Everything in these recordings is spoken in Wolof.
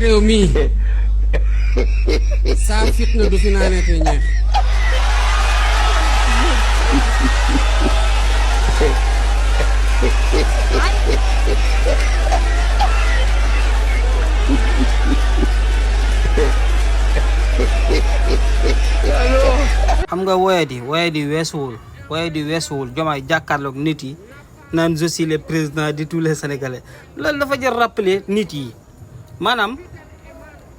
réew mi saa fitna du fi naanee ñeex. xam nga woyadi weesuwul Diomaye jàkkaarloog nit yi naan je suis le président de tous les sénégalais loolu dafa jar rappeler nit yi maanaam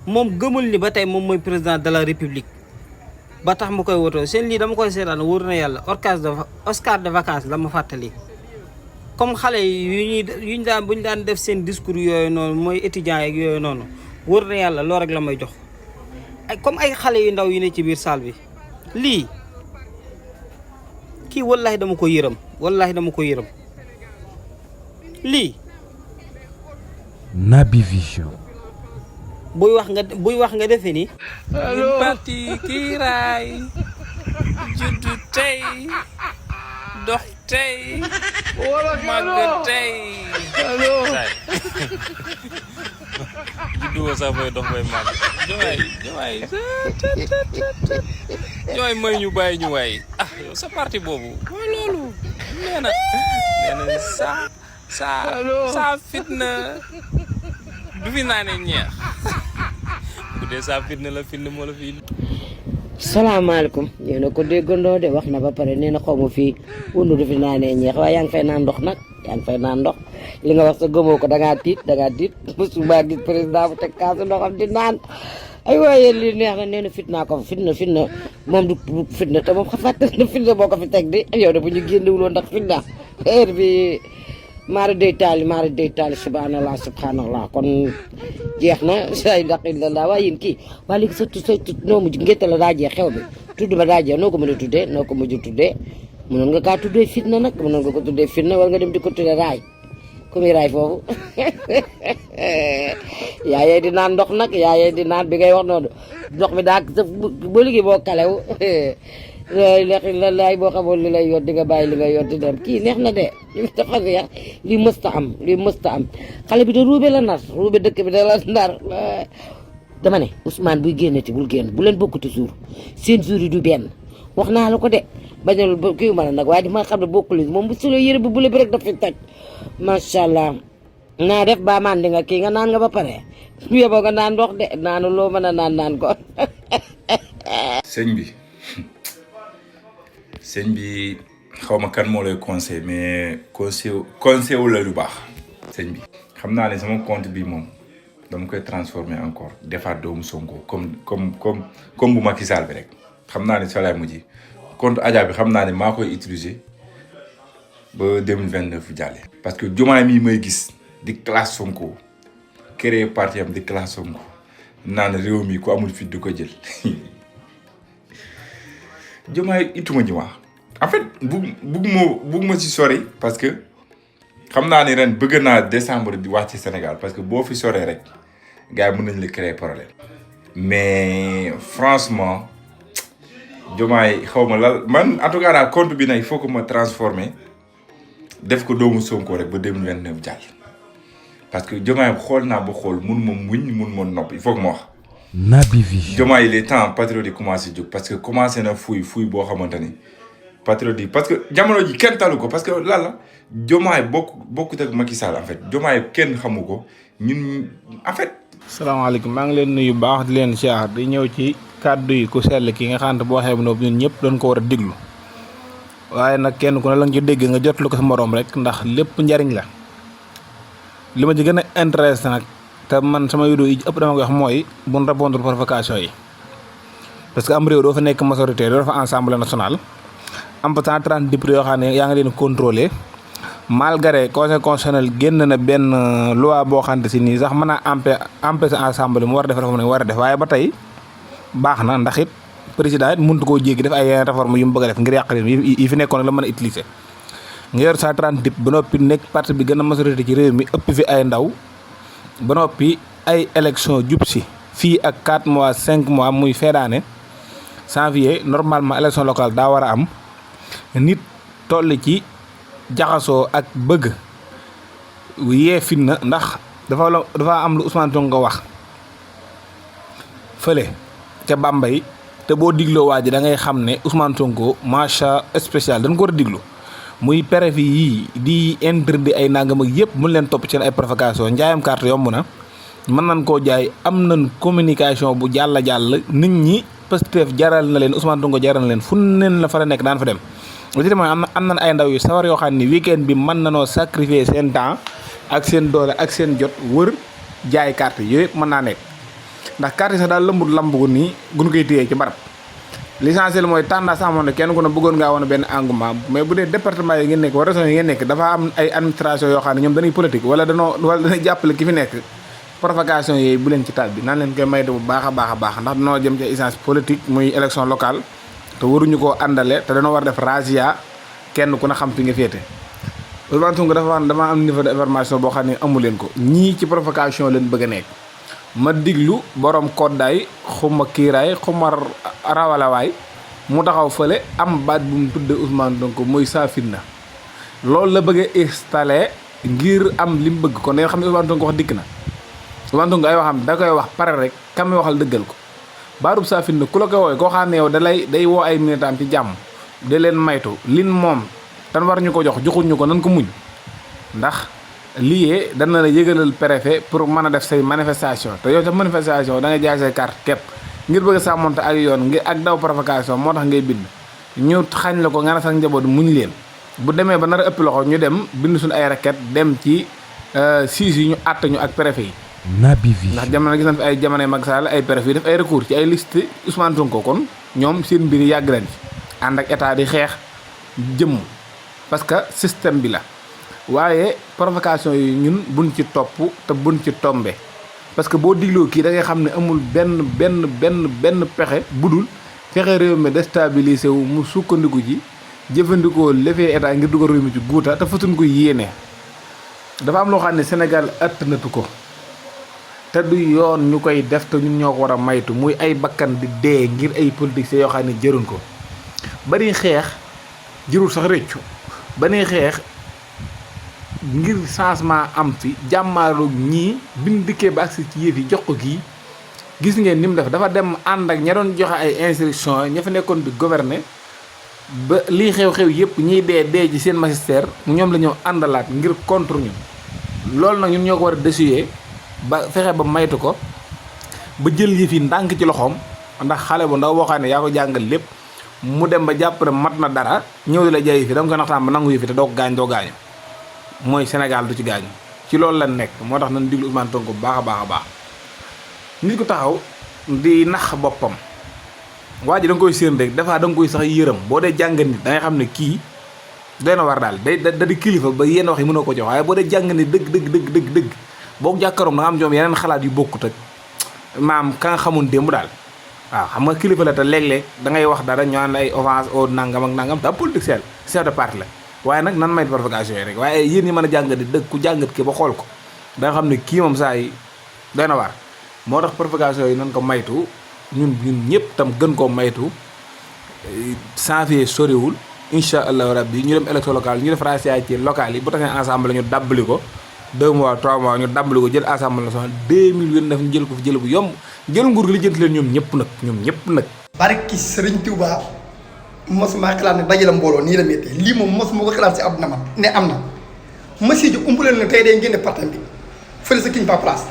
moom gëmul ni ba tey moom mooy président de la république ba tax mu koy wotoo seen lii dama koy seetaan wóor na yàlla Oscar de vacances la ma fàttali comme xale yi yuñ daan buñ daan def seen discours yooyu noonu mooy étudiants yeeg yooyu noonu wóor na yàlla loolu rek la may jox ay comme ay xale yu ndaw yu ne ci biir salle bi lii kii wallahi dama ko yërëm lii Naby Vision. buy wax nga defe ni ñun parti kiiraay juddu tey dox tey màgg tey juddu sax bay dox bay màgg Diomaye may ñu bàyyi ñu waay yow sa parti boobu mooy loolu nee na saa fitna du fi naanee ñeex bu dee saa fitna la fitna moo la fi. salaamaaleykum yéen a ko déggandoo de wax na ba pare nee na xaw ma fii wundu du fi naanee ñeex waaye yaa ngi fay naan ndox nag li nga wax sa gëmoo ko da ngaa tiit musuma gis président bu teg kaasu ndoxam di naan ay waaye li neex na nee na fitna ko fitna moom du fitna te moom fàtte na fitna boo ko fi teg di yow de bu ñu génnewul woon ndax fitna heure bi maari day taali subhanallah kon jeex na say ndax illallah waaye yéen kii waa léegi sa noo mujj ngénte la daa jeex xew bi tudd ba daa jeex noo ko mën a tuddee noo ko mujj tuddee mënoon nga kaa tuddee fitna nag mënoon nga ko tuddee fitna wala nga dem di ko tuddee raay ku muy raay foofu yaayee di naan ndox nag yaayee di naan bi ngay wax noonu ndox mi daa sa ba liggéey boo kalew laay boo xamoon li lay yor di nga bàyyi li nga yor di dem kii neex na de li dafa neex li mësta am xale bi de ruube la nar ruube dëkk bi da la nar dama ne Ousmane buy génnati bul génn bu leen bokkati jour seen jour yi du benn wax naa la ko de bañal kii ma la nag waaye dama xam ne bokkul moom bu solo yëre bu bule bi rek daf fi toj macha allah naa def ba mandi nga kii nga naan nga ba pare yóbboo nga naan ndox de naanu loo mën a naan ko. sëñ bi xaw ma kan moo lay conseil mais conseil wu la lu baax sëñ bi xam naa ne sama compte bi moom dama koy transformer encore defaat doomu Sonko comme bu Macky Sall bi rek xam naa ne fa laay mujj compte Adja bi xam naa ne maa koy utiliser ba 2029 jàlle parce que Diomaye mii may gis di classe Sonko créer parti am di classe Sonko naan réew mi ku amul fit du ko jël Diomaye ituma ji en fait bugguma ci sori parce que xam naa ni ren bëgg naa décembre di wax ci Sénégal parce que boo fi soree rek gars yi mën nañ la créer problème mais franchement Diomaye xaw ma lan man en tout cas daal compte bi nag il faut que ma transformer def ko doomu Sonko rek ba 2029 jàll parce que Diomaye xool naa ba xool mun ma muñ mun ma nopp il faut que ma wax. Naby Vision. Diomaye il est temps patriote yi commencé jóg parce que commencé na fuy boo xamante ni patriote yi parce que jamono ji kenn talu ko parce que lan la Diomaye bokkut ak Macky Sall en fait Diomaye kenn xamu ko ñun en fait. salaamaaleykum maa ngi leen nuyu baax di leen siyaar di ñëw ci kàddu yi ku sell ki nga xam ne boo waxee bu ñun ñëpp doon ko war a déglu waaye nag kenn ku ne la nga ci dégg nga jot lu ko sa moroom rek ndax lépp njariñ la li ma ci gën a intéressé nag. te man sama vidéo yi ëpp dama koy wax mooy buñ répondre provocation yi parce que am réew doo fa nekk majorité doo fa assemblée nationale am fa 130 députés yoo xam ne yaa ngi leen contrôler malgré conseil constitutionnel génn na benn loi boo xamante si nii sax mën a empêcher assemblée mu war a def réforme war a def waaye ba tey baax na ndax it président it mënut koo jéggi def ay réforme yu mu bëgg a def ngir yàq leen yi fi nekkoon la mën a utiliser nga yor 130 députés ba noppi nekk parti bi gën a majorité ci réew mi ëpp fi ay ndaw ba noppi ay élection jub si fii ak 4 mois 5 mois muy feedaane janvier normalement élection locale daa war a am nit toll ci jaxasoo ak bëgg yee fitna ndax dafa am lu Ousmane Sonko wax fële ca Bambey te boo digloo waa ji da ngay xam ne Ousmane Sonko macha spécial dañ ko war a diglu muy préfet yii di interdit ay nangam ak yëpp mun leen topp seen ay provocation njaayam carte yomb na mën nañ koo jaay am nañ communication bu jàll nit ñi Pastef jaral na leen Ousmane Sonko jaral na leen fu neen la fa la nekk daan fa dem li ci mooy am nañ ay ndaw yu sawar yoo xam ne weekend bi mën nanoo sacrifier seen temps ak seen doole ak seen jot wër jaay carte yooyu yëpp mën naa nekk ndax carte yi sax daal lëmbut lamb ko nii gun koy téyee ci barab l'essentiel mooy tendance amoon na kenn ku ne bëggoon ngaa woon benn engouement mais bu dee département yi ngeen nekk wala région yi ngeen nekk dafa am ay administration yoo xam ne ñoom dañuy politique wala dañuy jàppale ki fi nekk provocation yooyu bu leen ci taal bi naan leen koy maytu bu baax a baax ndax dañoo jëm ci essence politique muy élection locale te waruñu koo àndale te dañoo war def razzia kenn ku ne xam fi nga féete Ousmane Sonko dafa wax dama am niveau d'information boo xam ne amu leen ko ñii ci provocation leen bëgg a nekk ma diglu borom koddaay xuma kiiraay xuma rawalawaay mu taxaw fële am baat bu mu tudde Ousmane Sonko muy saafin na loolu la bëgg a installé ngir am li mu bëgg kon da nga xam ne Ousmane Sonko wax dikk na Ousmane Sonko ay waxam da koy wax pare rek kam mi waxal dëggal ko baarub saafin na ku la koy wooye koo xam ne yow day woo ay militant ci jàmm da leen maytu lin moom tan war ñu ko joxuñu ko nan ko muñ ndax lii dana la yëgalal préfet pour mën a def say manifestation te yow sa manifestation da nga jaay say carte képp ngir bëgg a sàmmonte ak yoon ngir ak daw provocation moo tax ngay bind ñu xañ la ko nga ne sax njaboot muñ leen bu demee ba nar a ëpp loxo ñu dem bind suñu ay requête dem ci siis yi ñu àtt ñu ak préfet yi Naby Vision ndax jamono gis nañ fi ay jamonoy Macky Sall ay préfet yi def ay recours ci ay liste Ousmane Sonko kon ñoom seen mbir yàgg nañ ci ànd ak état di xeex jëmm parce que système bi la waaye provocation yi ñun buñ ci topp te buñ ci tombe parce que boo digloo kii da ngay xam ne amul benn pexe budul fexe réew mi déstabilisé wu mu sukkandiku ji jëfandikoo lefee état ngir dugal réew mi ci guuta te fatuñ ko yéene dafa am loo xam ne Sénégal attanatu ko te du yoon ñu koy def te ñun ñoo ko war a maytu muy ay bakkan di dee ngir ay politiciens yoo xam ne jëruñ ko bari xeex jërul sax réccu bari xeex ngir changement am fi jàmmaaroog ñii biñ dikkee ba agsi ci yëf yi jox ko kii gis ngeen ni mu def dafa dem ànd ak ña doon joxe ay instructions ña fa nekkoon di gouverner ba lii xew-xew yëpp ñiy dee ci seen magistère ñoom la ñoo àndalaat ngir contre ñu loolu nag ñun ñoo ko war a décider ba fexe ba maytu ko ba jël yëf yi ndànk ci loxoom ndax xale bu ndaw boo xam ne yaa ko jàngal lépp mu dem ba jàpp ne mat na dara ñëw di la jaay fi da nga koy naxtaan ba nangu yëf yi te doo ko gaañ doo gaañu mooy Sénégal du ci gaañu ci loolu la nekk moo tax nañ diglu Ousmane Sonko bu baax a baax nit ku taxaw di nax boppam waa ji da nga koy séen rek dafa da nga koy sax yërëm boo dee jàngat nit da ngay xam ne kii doy na war daal da di kilifa ba yenn wax yi mënoo ko jox waaye boo dee jàngat nit dëgg boo jàkkaroom da nga am ñoom yeneen xalaat yu bokkut ak maam ka nga xamoon démb daal waaw xam nga kilifa la te léeg-léeg da ngay wax dara ñu ànd ay offense au nangam ak nangam da politique chef de parti la waaye nag nan may provocation yi rek waaye yéen ñi mën a jàngat di dëgg ku jàngat ki ba xool ko da nga xam ne kii moom saa yi doy na waar moo tax provocation yi nan ko maytu ñun ñëpp tam gën koo maytu janvier soriwul incha allahu rabbi ñu dem élection locale ñu def razzia ci locales yi bu taxee ensemble ñu dabbali ko 2 mois 3 mois ñu dabbali ko jël assemblée nationale 2029 ñu jël ko fi jël bu yomb jël nguur gi li jënt leen ñoom ñëpp nag barki Sëriñ Tuubaa mosuma xalaat ne dajale mbooloo nii la méttee lii moom mosuma ko xalaat si àdduna ma ne am na monsieur Diop umpuleen ne tey day génne partam bi fële sa King Fahd Palace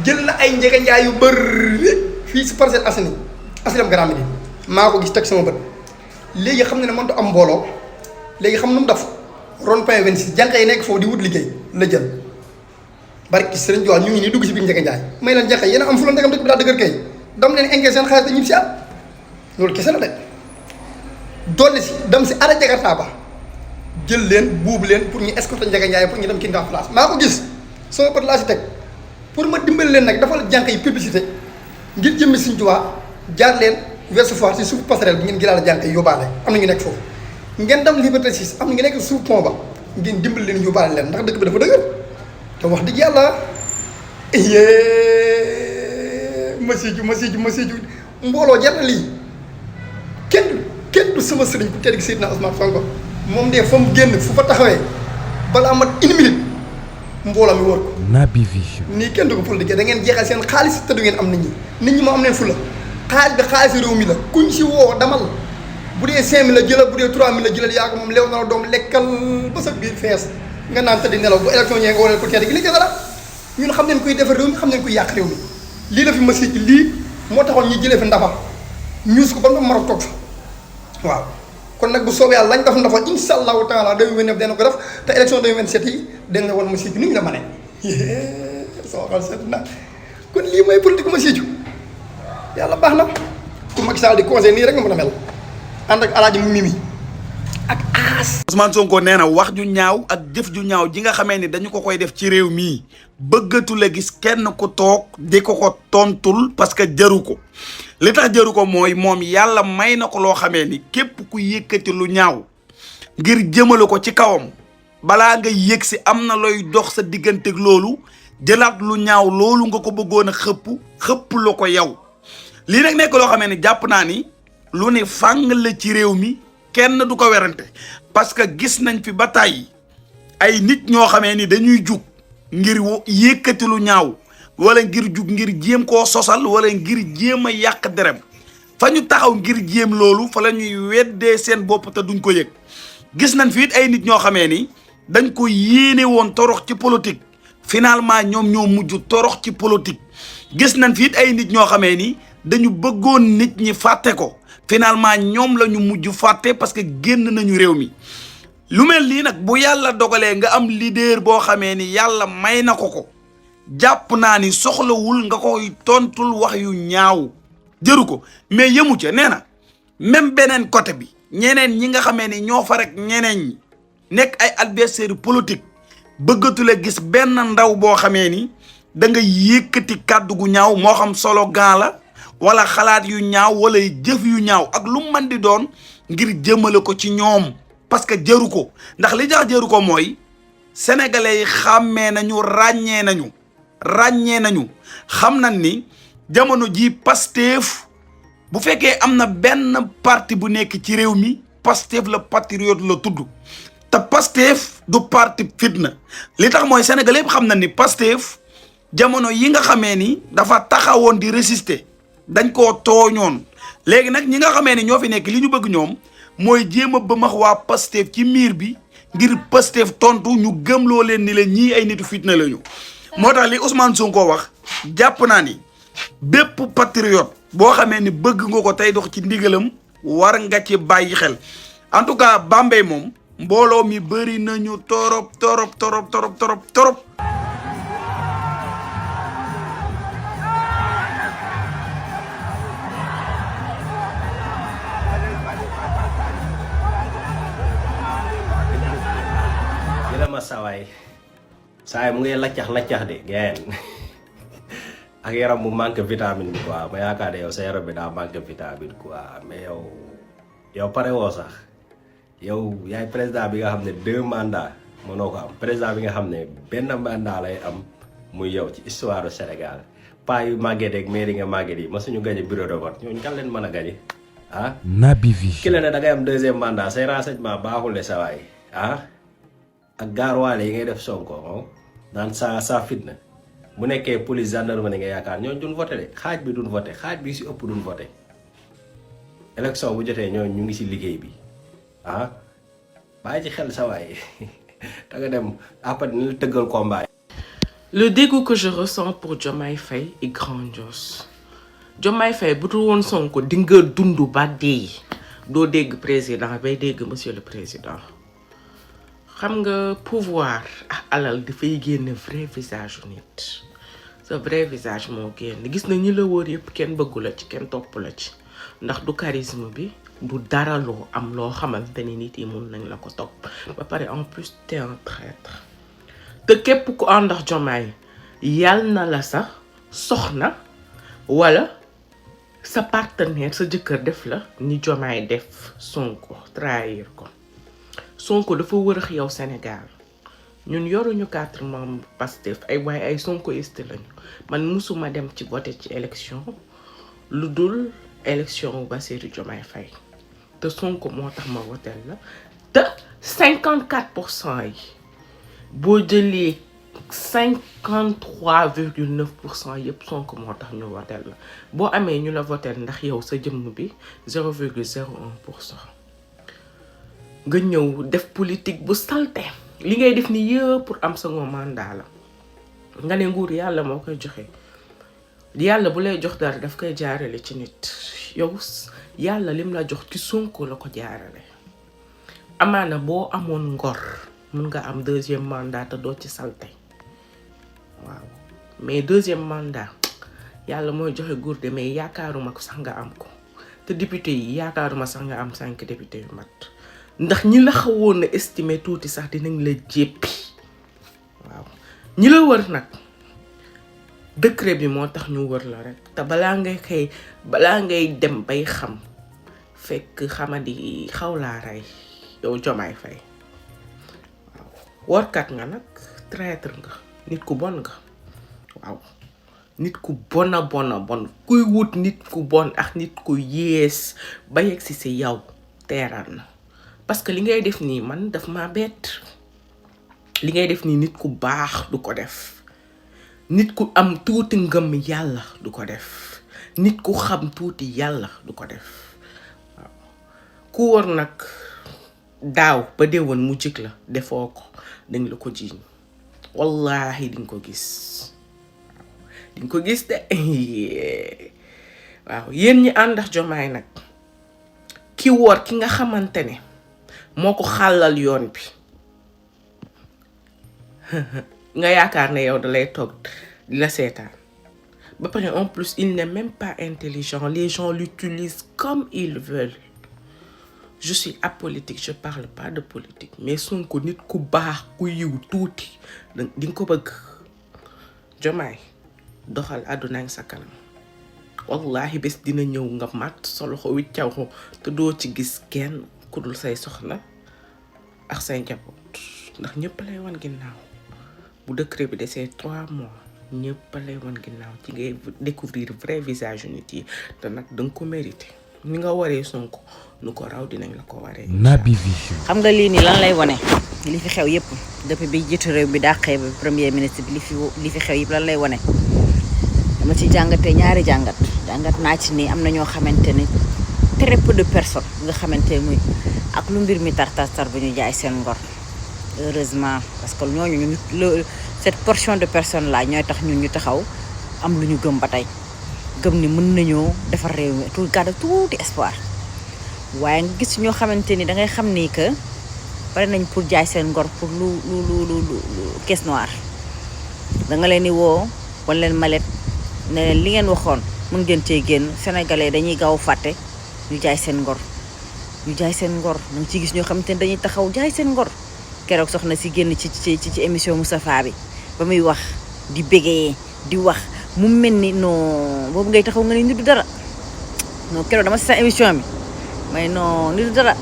jël na ay njegeñaay yu bëri fii si Parcelles Assainies HLM Grand Médine maa ko gis teg sama bët léegi xam ne mënut am mbooloo léegi xam nu mu def rond-point 26 jànq yi nekk foofu di wut liggéey la jël barki Sëriñ Tuubaa ñu ngi nii dugg si biir njegeñaay may leen jànq yi yéen a am fu la ndegam dëkk bi daa dëgër kay dam leen engrais seen xaalis te ñib si at loolu kese la de dolli si dem si ara Jakarta ba jël leen buubu leen pour ñu escorter njegeñaay pour ñu dem King Fahd Palace maa ko gis sama bët laa si teg pour ma dimbali leen nag dafa la jànq yi publicité ngir jëmmi Sëriñ Tuubaa jaar leen Ouest Foire si suuf passerelle bi ngeen gilaal jànq yi yóbbaale am na ñu nekk foofu ngeen dem Liberté 6 am na ñu nekk suuf pont ba ngeen dimbali leen yóbbaale leen ndax dëkk bi dafa dëgër te wax dëgg yàlla monsieur ju mbooloo jar na lii kenn du sama sëriñ ku tedd gi Seydina Ousmane Sonko moom de fa mu génn fu fa taxawee balaa mat 1 minute mbooloo mi wër ko. Naby Vision. nii kenn du ko politique da ngeen jeexal seen xaalis te du ngeen am nit ñi moo am leen fula xaalis bi xaalis réew mi la kuñ si woo damal bu dee 5000 la jëlal bu dee 3000 la jëlal yaa ko moom leew na la doom lekkal ba sa biir fees nga naan tëdd nelaw bu élection ñëwee nga wane ko teel gi li ca dara ñun xam nañ koy defar réew mi xam nañ koy yàq réew mi lii la fi masi ci lii moo taxoon ñu jëlee fi ndafa ñuus ko ba mu mar a toog fa waaw kon nag bu soobee yàlla lañ def ndafa incha allahu taala 2029 dana ko def te élection 2027 yi dañ la wan masi ci ni ñu la mane soo xal seet na kon lii mooy politique masi ci yàlla baax na ku Macky Sall di conseil nii rek nga mën a mel ànd ak alaaji Mimi ak aas. Ousmane Sonko nee na wax ju ñaaw ak jëf ju ñaaw ji nga xamee ni dañu ko koy def ci réew mii bëggatu la gis kenn ku toog di ko tontul parce que jaru ko li tax jaru ko mooy moom yàlla may na ko loo xamee ni képp ku yëkkati lu ñaaw ngir jëmale ko ci kawam balaa nga yëg si am na looy dox sa digganteeg loolu jëlaat lu ñaaw loolu nga ko bëggoon a xëpp la ko yow lii nag nekk loo xamee ni jàpp naa ni lu ne fàng la ci réew mi kenn du ko werante parce que gis nañ fi ba tàyyi ay nit ñoo xamee ni dañuy jug ngir yëkkati lu ñaaw wala ngir jug ngir jéem koo sosal wala ngir jéem a yàq derem fa ñu taxaw ngir jéem loolu fa la ñuy weddee seen bopp te duñ ko yëg gis nañ fi it ay nit ñoo xamee ni dañ ko yéene woon torox ci politique finalement ñoom ñoo mujj torox ci politique gis nañ fi it ay nit ñoo xamee ni dañu bëggoon nit ñi fàtte ko finalement ñoom la ñu mujj fàtte parce que génn nañu réew mi lu mel nii nag bu yàlla dogalee nga am leader boo xamee ni yàlla may na ko jàpp naa ni soxlawul nga koy tontul wax yu ñaaw jëru ko mais yëmu ca nee na même beneen côté bi ñeneen ñi nga xamee ni ñoo fa rek ñeneen ñi nekk ay adversaire politique bëggatula gis benn ndaw boo xamee ni da nga yëkkati kàddu gu ñaaw moo xam slogan la wala xalaat yu ñaaw wala jëf yu ñaaw ak lu mën di doon ngir jëmale ko ci ñoom parce que jëru ko ndax li tax jëru ko mooy sénégalais yi xàmmee nañu ràññee nañu xam nañ ni jamono ji Pastef bu fekkee am na benn parti bu nekk ci réew mi Pastef la patriote la tudd te Pastef du parti fitna li tax mooy sénégalais yëpp xam nañ ni Pastef jamono yi nga xamee ni dafa taxawoon di résister dañ koo tooñoon léegi nag ñi nga xamee ni ñoo fi nekk li ñu bëgg ñoom mooy jéem a bëmax waa Pastef ci miir bi ngir Pastef tontu ñu gëmloo leen ni la ñii ay nitu fitna lañu moo tax li Ousmane Sonko wax jàpp naa ni bépp patriote boo xamee ni bëgg nga ko tey dox ci ndigalam war nga ci bàyyi xel en tout cas Bambey moom mbooloo mi bëri nañu torop. saay mu ngay laccax de geen ak yaram bu manque vitamine bi quoi ma yaakaar ne yow sa yaram bi daa manque vitamine quoi mais yow pare woo sax yow yaay président bi nga xam ne 2 mandats mënoo ko am président bi nga xam ne benn mandat lay am muy yow ci histoire du Sénégal pas yu màgget ak mairie nga màgget yi ma suñu gañe bureau de vote ñooñu kan leen mën a gañe ah Naby Vision. ki la ne da ngay am 2e mandat say renseignement baaxul de sa waay ak gaaruwaale yi ngay def Sonko naan sa fitna bu nekkee police gendarmerie nga yaakaar ñooñu duñ voté de xaaj bi duñ voté xaaj bi si ëpp duñ voté élection bu jotee ñooñu ñu ngi si liggéey bi bàyyi ci xel sa waay da nga dem après ni la tëggal combat. Le dégoût que je ressens pour Diomaye Faye est grandiose. Diomaye Faye bu dul woon Sonko di nga dund ba dee doo dégg président bay dégg monsieur le président. xam nga pouvoir ak alal dafay génne vrai visage nit sa vrai visage moo génn gis na ñi la wóor yëpp kenn bëggu la ci kenn topp la ci ndax du charisme bi du dara loo am loo xamante ni nit yi mun nañ la ko topp ba pare en plus t'es un traître te képp ku ànd ak Diomaye yal na la sax soxna wala sa partenaire sa jëkkër def la ni Diomaye def Sonko trahir ko Sonko dafa wërëx yow Sénégal ñun yoruñu 4 membres Pastef ay waaye ay sonkoiste lañu man musuma dem ci voté ci élection lu dul élection Bassirou Diomaye Faye te Sonko moo tax ma voté la te 54% yi boo jëlee 53,9% yëpp Sonko moo tax ñu votel la boo amee ñu la votel ndax yow sa jëmm bi 0,01% nga ñëw def politique bu salte li ngay def ni yëpp pour am second mandat la nga ne nguur yàlla moo koy joxe yàlla bu lay jox dara daf koy jaarale ci nit yow yàlla lim la jox ci Sonko la ko jaarale amaana boo amoon ngor mun nga am deuxième mandat te doo ci salte waaw mais deuxième mandat yàlla mooy joxe nguur de mais yaakaaruma ko sax nga am ko te député yi yaakaaruma sax nga am 5 député yu mat ndax ñi la xawoon na estimer tuuti sax dinañ la jéppi waaw ñi la wër nag décret bi moo tax ñu wër la rek te balaa ngay dem bay xam fekk xamadi xaw laa rey yow Diomaye Faye waaw workat nga nag traître nga nit ku bon nga waaw nit ku bona bon kuy wut nit ku bon ak nit ku yées ba yegg si yow teeral na parce que li ngay def nii man daf ma bett li ngay def nii nit ku baax du ko def nit ku am tuuti ngëm yàlla du ko def nit ku xam tuuti yàlla du ko def waaw ku war nag daaw ba déwoon mu jik la defoo ko dañ la ko jiiñ wallahi di nga ko gis de waaw yéen ñi ànd ak Diomaye nag ki woor ki nga xamante ne moo ko xàllal yoon bi nga yaakaar ne yow da lay toog di la seetaan ba pare en plus il n'est même pas intelligent les gens l'utilisent comme ils veulent je suis apolitique je parle pas de politique mais Sonko nit ku baax ku yiw tuuti di nga ko bëgg Diomaye doxal àdduna ngi sa kanam wallahi bés dina ñëw nga mat sa loxo wiccaw ko te doo ci gis kenn ku dul say soxna ak say njaboot ndax ñëpp lay wan ginnaaw bu décret bi desee 3 mois ñëpp lay wan ginnaaw ci ngay découvrir vrai visage nit yi te nag danga ko mérité ni nga waree Sonko nu ko raw dinañ la ko waree. Naby Vision. xam nga lii nii lan lay wane li fi xew yëpp depuis bi jiitu réew bi dàqee ba premier ministre bi li fi xew yëpp lan lay wane dama ci jàngatee ñaari jàngat naa ci nii am na ñoo xamante ne très peu de personnes nga xamante ne muy ak lu mbir mi tar bu ñu jaay seen ngor heureusement parce que ñooñu cette portion de personnes là ñooy tax ñun ñu taxaw am lu ñu gëm ba tey gëm ni mën nañoo defar réew mi tout garde tuuti espoir waaye nga gis ñoo xamante ni da ngay xam ni que pare nañ pour jaay seen ngor pour lu caisse noire da nga leen di woo wan leen malet ne leen li ngeen waxoon mën ngeen cee génn sénégalais dañuy gaaw fàtte ñu jaay seen ngor da nga ciy gis ñoo xamante ni dañuy taxaw jaay seen ngor keroog soxna si génn ci émission Moustapha bi ba muy wax di bégee di wax mu mel ni non boobu ngay taxaw nga ne nit du dara non keroog dama si sa émission bi mais non nit du dara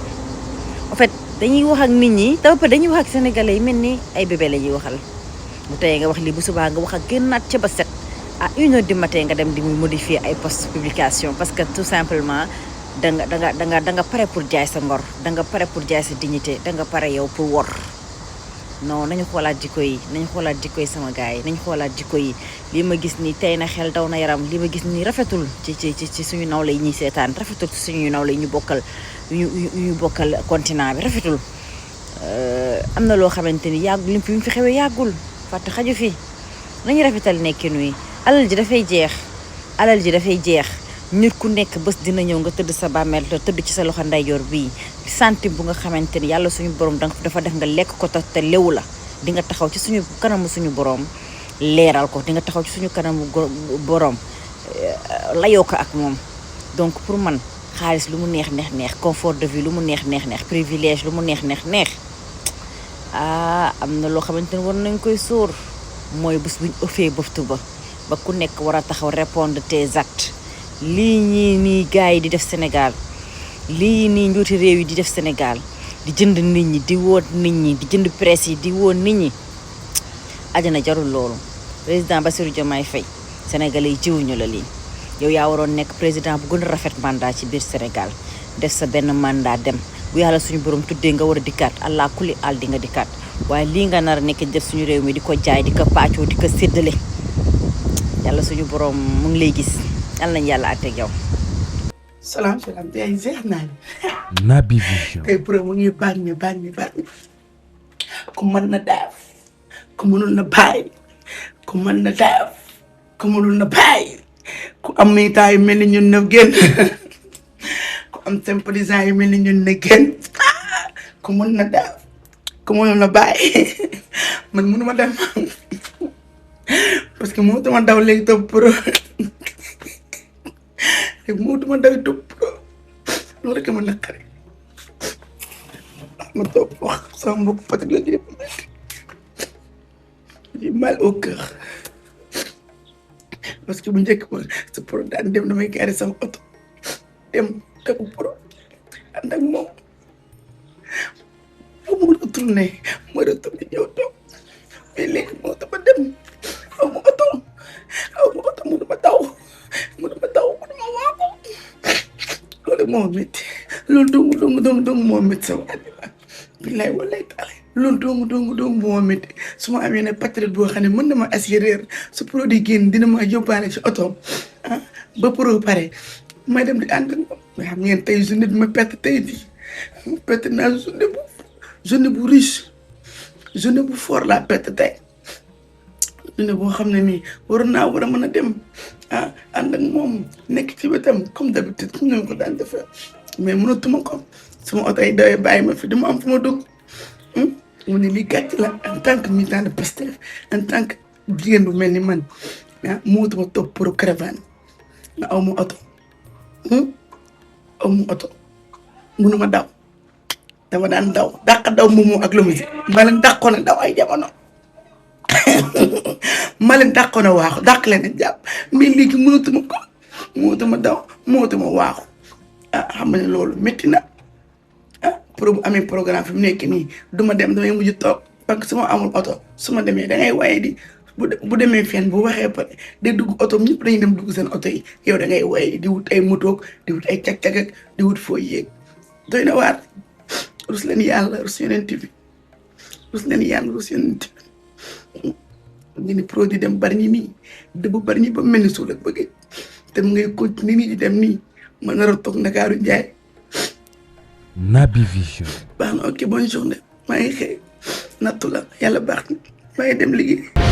en fait dañuy wax ak nit ñi te ba dañuy wax ak sénégalais yi mel ni ay bébé la ñuy waxal bu tey nga wax lii bu subaa nga wax ak génnaat ca ba set à 1h du matin nga dem di modifier ay post publication parce que tout simplement da nga pare pour jaay sa ngor da nga pare pour jaay sa dignité da nga pare yow pour wor non nañu xoolaat jikko yi sama gars yi nañu xoolaat jikko yi lii ma gis nii tey na xel daw na yaram lii ma gis nii rafetul ci suñu nawle yi ñuy seetaan rafetul ci suñu nawle yi ñu bokkal continent bi rafetul am na loo xamante ni yàgg li fi xewee yàggul fàtte xaju fi nañu rafetal nekkin wi alal ji dafay jeex nit ku nekk bés dina ñëw nga tëdd sa bàmmeel te tëdd ci sa loxo ndeyjoor bii centime bu nga xamante ni yàlla suñu borom dafa def nga lekk ko te lewu la di nga taxaw ci suñu kanamu suñu borom leeral ko di nga taxaw ci suñu kanamu borom layoo ko ak moom donc pour man xaalis lu mu neex confort de vie lu mu neex privilège lu mu neex am na loo xamante ni war nañ koy sóor mooy bés buñ ëffee bëftu ba ku nekk war a taxaw répondre tes actes lii ñii nii gars yi di def Sénégal lii nii njuuti réew yi di def Sénégal di jënd nit ñi di woot nit ñi di jënd presse yi di woot nit ñi ajana jarul loolu président Bassirou Diomaye Faye sénégalais yi jiwuñu la lii yow yaa waroon nekk président bu gën a rafet mandat ci biir Sénégal def sa benn mandat dem bu yàlla suñu borom tuddee nga war a dikkaat allah kulli al di nga dikkaat waaye lii nga nar a nekk def suñu réew mi di ko jaay di ko paccoo di ko séddale yàlla suñu borom mu ngi lay gis yàlla nañ yàlla àtteeg yow. salaam tey jeex naa Naby Vision. tey pro mu ngi bànni ku mën na def ku mënul na bàyyi ku mën na def ku mënul na bàyyi ku am militant yu mel ni ñun na génn ku am sympathisant yu mel ni ñun na génn ku mën na def ku mënul na bàyyi man mënuma dem parce que mënutuma daw léegi topp pro léegi mënutuma daw topp pro loolu rek ma naqari ma topp wax sama mbokk patriote yëpp j'ai mal au cœur parce que bu njëkk ma sa pro daan dem damay gaari sama oto dem tegu pro ànd ak moom mu retourné ñëw toog mais léegi moo tax ma dem aw ma oto mënuma daw mënuma waago loolu moo métti loolu dong moo métti sama àddina billaay wallaay taala loolu dong moo métti su ma amee ne patriote boo xam ne mën na ma assurer su produit génn dina ma yóbbaale ci oto ba pro pare may dem di ànd ak moom mais xam ngeen tey journée bi ma perte tey di perte naa journée bu riche journée bu fort laa perte tey journée boo xam ne nii war a mën a dem ànd ak moom nekk ci wetam comme d'habitude comme ni ma ko daan defee mais mënatuma ko sama oto yi dawee bàyyi ma fi dama am fu ma dugg mu ne lii gàcc la en tant que militant de Pastef en tant que jigéen bu mel ni man mënatuma topp pour caravane nga aw ma oto mënuma daw dama daan daw daw moomu ak Lomisi ma leen dàqoon a daw ay jamono ma leen dàqoon a waaxu dàq leen a jàpp mais léegi mënatuma daw mënatuma waaxu xam nga ne loolu métti na pour bu amee programme fi mu nekk nii duma dem damay mujj toog parce que su ma amul oto su ma demee da ngay waye di bu demee fenn bu waxee pare day dugg oto ñëpp dañuy dem dugg seen oto yi yow da ngay waye di wut ay moto di wut ay cag-cag ak di wut foo yéeg doy na waar rus leen yàlla rus yeneen bi rus leen yàlla rus yeneen bi ñu ni produit dem bari ñi nii dëbb bari ñi ba mel ni suul ak bëgg te mu ngay continuer nii di dem nii ma nar a toog Ndakaaru Njaay. Naby Vision. baax na ok bonne journée maa ngi xëy nattu la yàlla baax na maa ngi dem liggéey.